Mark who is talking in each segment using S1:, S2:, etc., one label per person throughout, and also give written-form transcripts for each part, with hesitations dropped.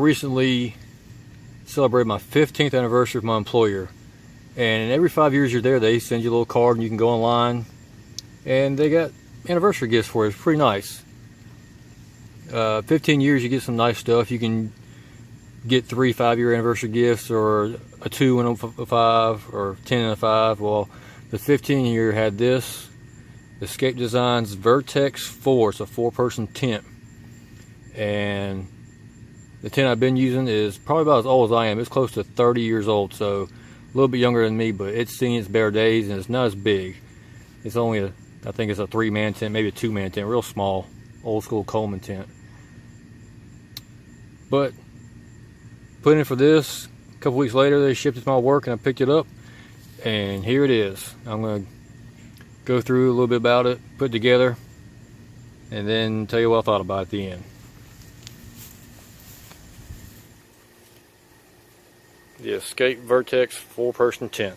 S1: recently celebrated my 15th anniversary with my employer, and every 5 years you're there, they send you a little card and you can go online, and they got anniversary gifts for you. It's pretty nice. 15 years you get some nice stuff. You can get 3 5-year anniversary gifts, or a 2 and a 5, or 10 and a 5. Well, the 15 year had this XSCAPE Designs Vertex 4. It's a 4-person tent, and the tent I've been using is probably about as old as I am. It's close to 30 years old, so a little bit younger than me, but it's seen its better days, and it's not as big. It's only I think it's a 3-man tent, maybe a 2-man tent, real small, old school Coleman tent. But put in for this, a couple weeks later they shipped it to my work and I picked it up, and here it is. I'm going to go through a little bit about it, put it together, and then tell you what I thought about it at the end. The XSCAPE Vertex 4-person tent.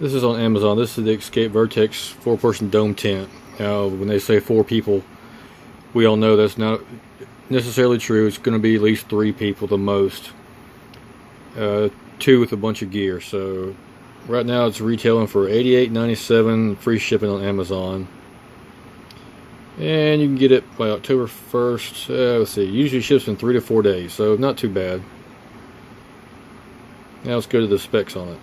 S1: This is on Amazon. This is the XSCAPE Vertex 4-person dome tent. Now, when they say 4 people, we all know that's not necessarily true. It's going to be at least 3 people the most. 2 with a bunch of gear. So right now it's retailing for $88.97, free shipping on Amazon. And you can get it by October 1st. Let's see, usually ships in 3 to 4 days, so not too bad. Now let's go to the specs on it.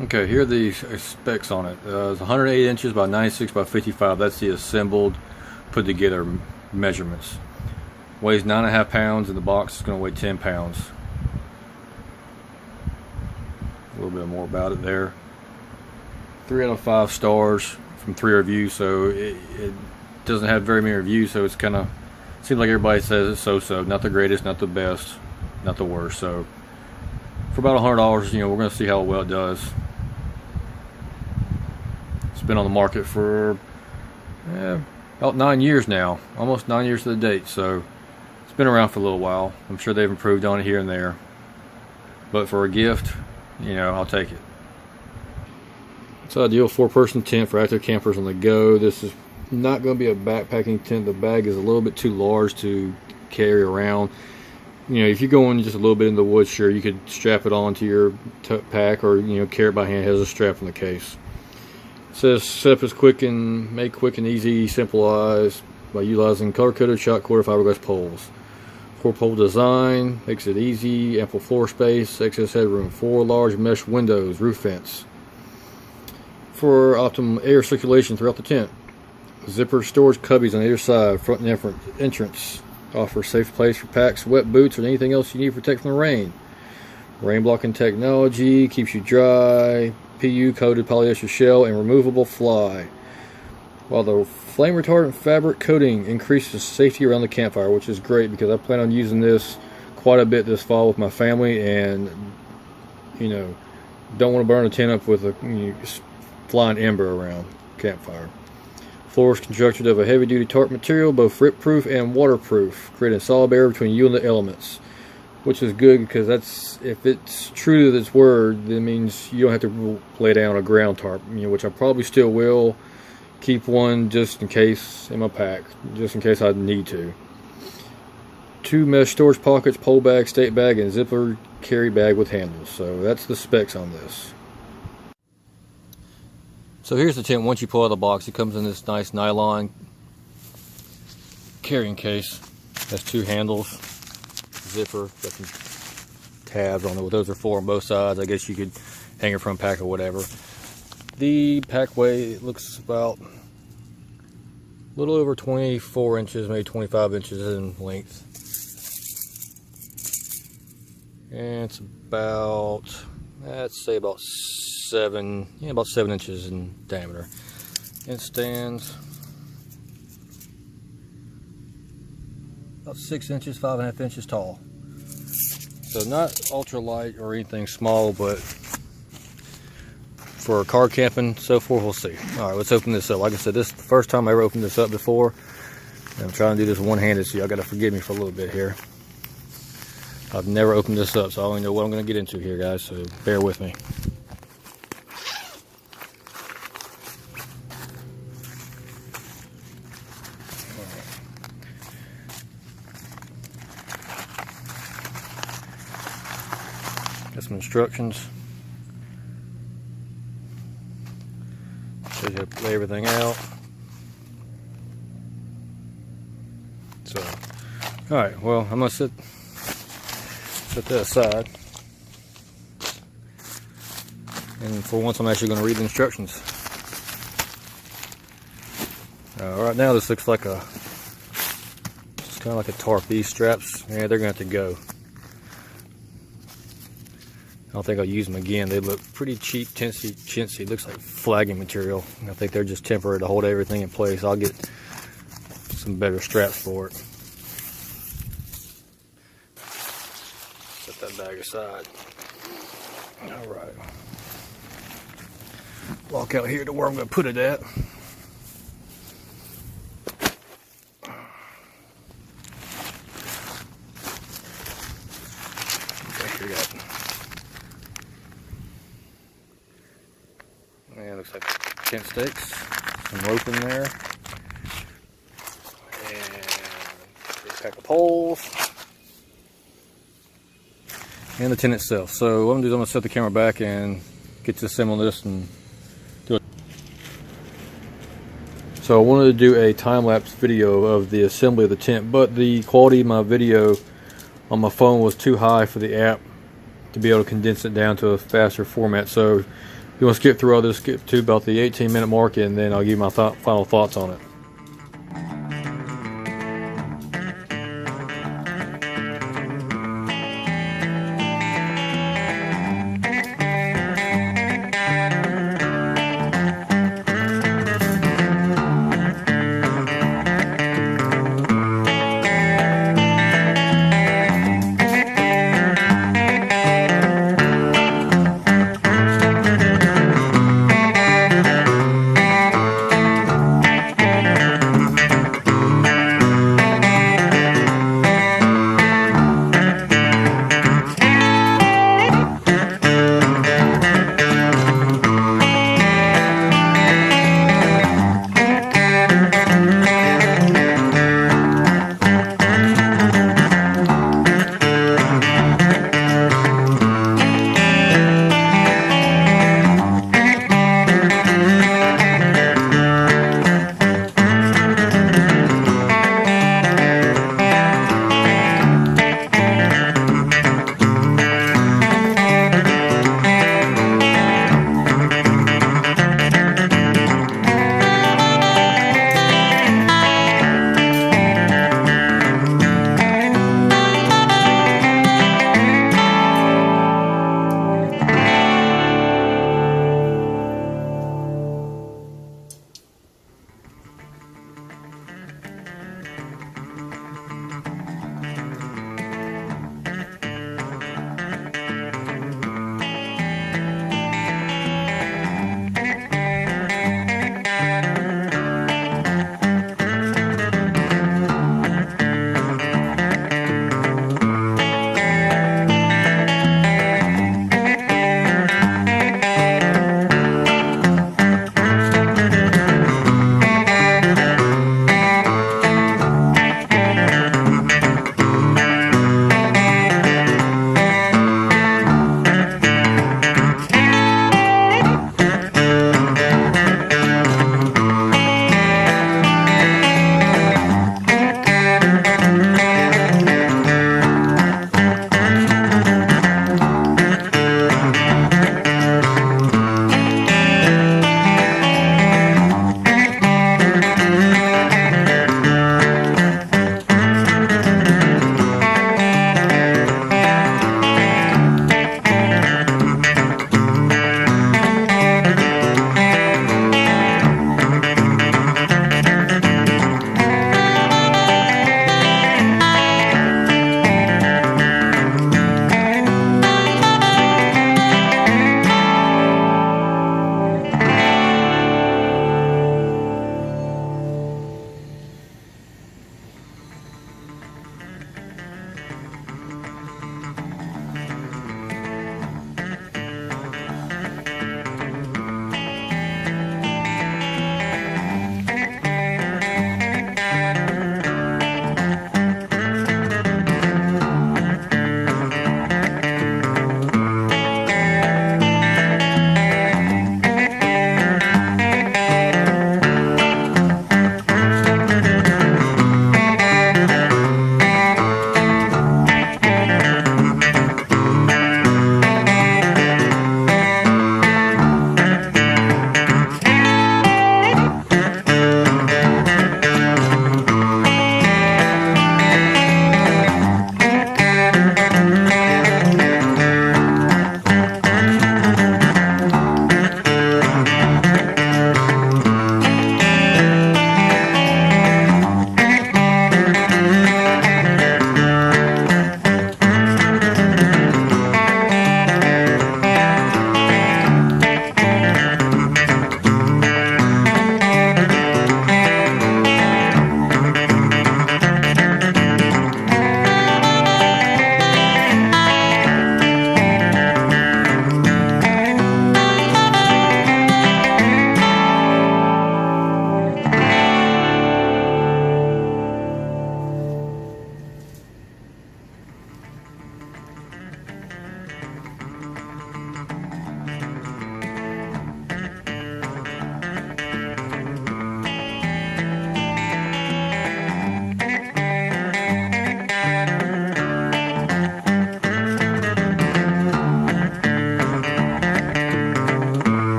S1: Okay, here are the specs on it. It's 108 inches by 96 by 55. That's the assembled, put together measurements. Weighs 9.5 pounds. In the box, it's going to weigh 10 pounds. A little bit more about it there. 3 out of 5 stars from 3 reviews, so it doesn't have very many reviews, so it's kind of seems like everybody says it's so-so. Not the greatest, not the best, not the worst. So for about $100, you know, we're going to see how well it does. It's been on the market for about 9 years now, almost 9 years to the date, so it's been around for a little while. I'm sure they've improved on it here and there, but for a gift, you know, I'll take it. It's an ideal 4-person tent for active campers on the go. This is not going to be a backpacking tent. The bag is a little bit too large to carry around. You know, if you're going just a little bit in the woods, sure, you could strap it onto your pack, or, you know, carry it by hand. It has a strap in the case. It says setup is quick and made quick and easy, simplified by utilizing color-coded shot cord fiberglass poles. 4-pole design makes it easy. Ample floor space, excess headroom, 4 large mesh windows, roof vents for optimal air circulation throughout the tent. Zipper storage cubbies on either side, front and entrance. Offer safe place for packs, wet boots, or anything else you need to protect from the rain. Rain blocking technology, keeps you dry. PU coated polyester shell and removable fly. While the flame retardant fabric coating increases safety around the campfire, which is great because I plan on using this quite a bit this fall with my family, and, you know, don't want to burn a tent up with a flying ember around campfire. Floor is constructed of a heavy-duty tarp material, both rip-proof and waterproof, creating solid barrier between you and the elements, which is good because that's, if it's true to its word, that means you don't have to lay down a ground tarp, you know, which I probably still will. Keep one just in case in my pack, just in case I need to. 2 mesh storage pockets, pole bag, state bag, and zipper carry bag with handles. So that's the specs on this. So here's the tent. Once you pull out of the box, it comes in this nice nylon carrying case. It has 2 handles, zipper, got some tabs on it. Those are 4 on both sides. I guess you could hang it from pack or whatever. The pack weight, it looks about a little over 24 inches, maybe 25 inches in length. And it's about, let's say about 7 inches in diameter. It stands about 6 inches, 5.5 inches tall. So not ultra light or anything small, but for car camping, so forth, we'll see. All right, let's open this up. Like I said, this is the first time I ever opened this up before. And I'm trying to do this one-handed, so y'all got to forgive me for a little bit here. I've never opened this up, so I don't even know what I'm going to get into here, guys, so bear with me. some instructions. Shows you how to lay everything out. So, alright, well, I'm going to set that aside. And for once, I'm actually going to read the instructions. Right now, this looks like it's kind of like a tarp. These straps, yeah, they're going to have to go. I don't think I'll use them again. They look pretty cheap, chintzy. Looks like flagging material. I think they're just temporary to hold everything in place. I'll get some better straps for it. Set that bag aside. All right. Walk out here to where I'm going to put it at. Okay, here and looks like tent stakes, some rope in there, and a pack of poles, and the tent itself. So what I'm going to do is I'm going to set the camera back and get to assembling this and do it. So I wanted to do a time-lapse video of the assembly of the tent, but the quality of my video on my phone was too high for the app to be able to condense it down to a faster format. So if you want to skip through all this, skip to about the 18-minute mark, and then I'll give you my final thoughts on it.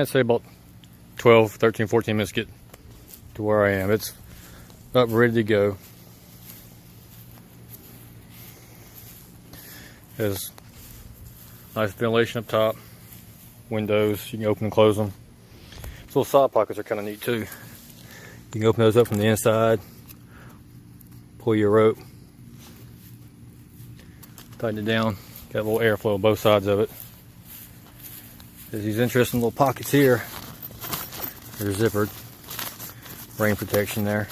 S1: I'd say about 12, 13, 14 minutes to get to where I am. It's up, ready to go. Has nice ventilation up top, windows, you can open and close them. These little side pockets are kind of neat too. You can open those up from the inside, pull your rope, tighten it down, got a little airflow on both sides of it. There's these interesting little pockets here. They're zippered, rain protection there.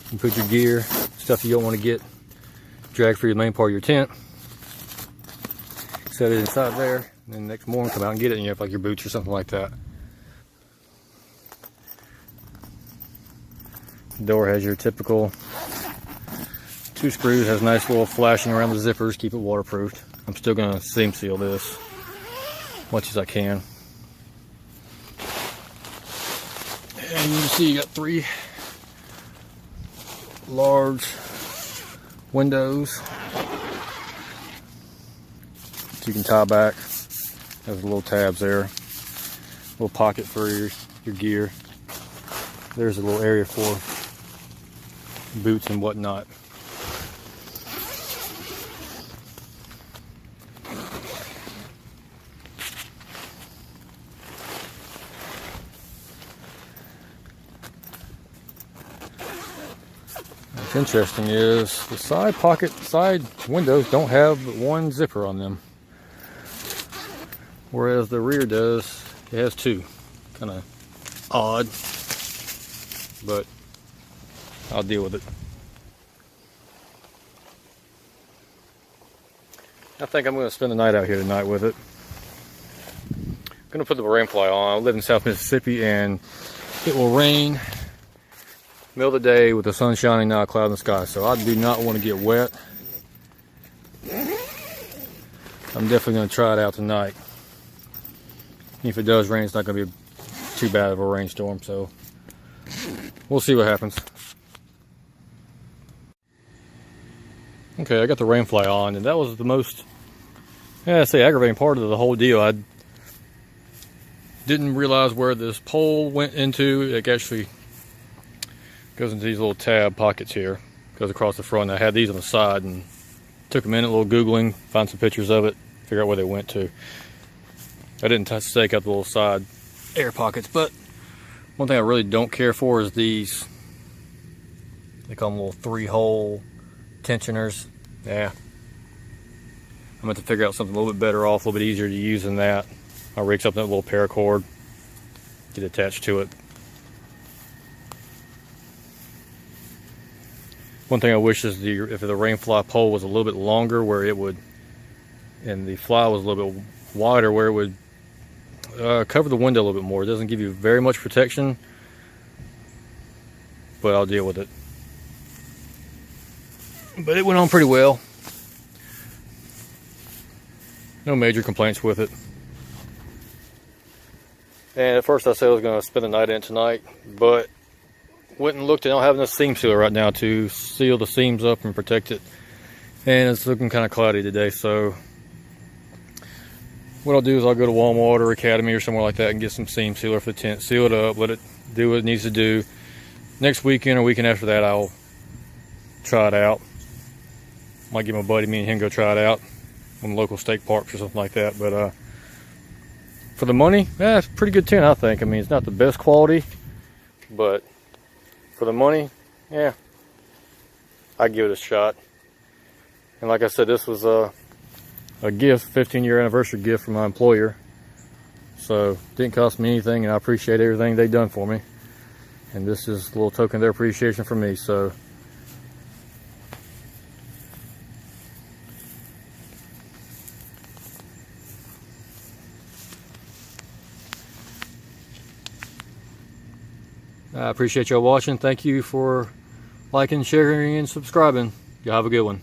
S1: You can put your gear, stuff you don't want to get dragged through the main part of your tent. Set it inside there, and then the next morning come out and get it, and you have like your boots or something like that. The door has your typical 2 screws, has nice little flashing around the zippers, keep it waterproofed. I'm still going to seam seal this as much as I can. And you can see you got 3 large windows that you can tie back. There's little tabs there, little pocket for your gear. There's a little area for boots and whatnot. What's interesting is the side windows don't have but 1 zipper on them, whereas the rear does. It has 2. Kind of odd, but I'll deal with it. I think I'm going to spend the night out here tonight with it. I'm going to put the rain fly on. I live in South Mississippi and it will rain middle of the day with the sun shining, not a cloud in the sky, so I do not want to get wet. I'm definitely going to try it out tonight. If it does rain, it's not going to be too bad of a rainstorm, so we'll see what happens. Okay, I got the rain fly on, and that was the most, I'd say, aggravating part of the whole deal. I didn't realize where this pole went into. It actually goes into these little tab pockets here, goes across the front. I had these on the side and took a minute, a little Googling, found some pictures of it, figure out where they went to. I didn't stake out the little side air pockets, but one thing I really don't care for is these, they call them little 3-hole tensioners. Yeah, I'm going to figure out something a little bit better off, a little bit easier to use than that. I'll rig something, a little paracord, get attached to it. One thing I wish is if the rain fly pole was a little bit longer, where it would, and the fly was a little bit wider, where it would cover the window a little bit more. It doesn't give you very much protection, but I'll deal with it. But it went on pretty well. No major complaints with it. And at first I said I was going to spend the night in tonight, but went and looked, and I don't have enough seam sealer right now to seal the seams up and protect it. And it's looking kind of cloudy today, so what I'll do is I'll go to Walmart or Academy or somewhere like that and get some seam sealer for the tent, seal it up, let it do what it needs to do. Next weekend or weekend after that, I'll try it out. Might get my buddy, me and him go try it out on local state parks or something like that. But for the money, it's a pretty good tent, I think. I mean, it's not the best quality, but for the money, yeah, I'd give it a shot. And like I said, this was a gift, 15-year anniversary gift from my employer. So it didn't cost me anything, and I appreciate everything they've done for me. And this is a little token of their appreciation for me. So I appreciate y'all watching. Thank you for liking, sharing, and subscribing. Y'all have a good one.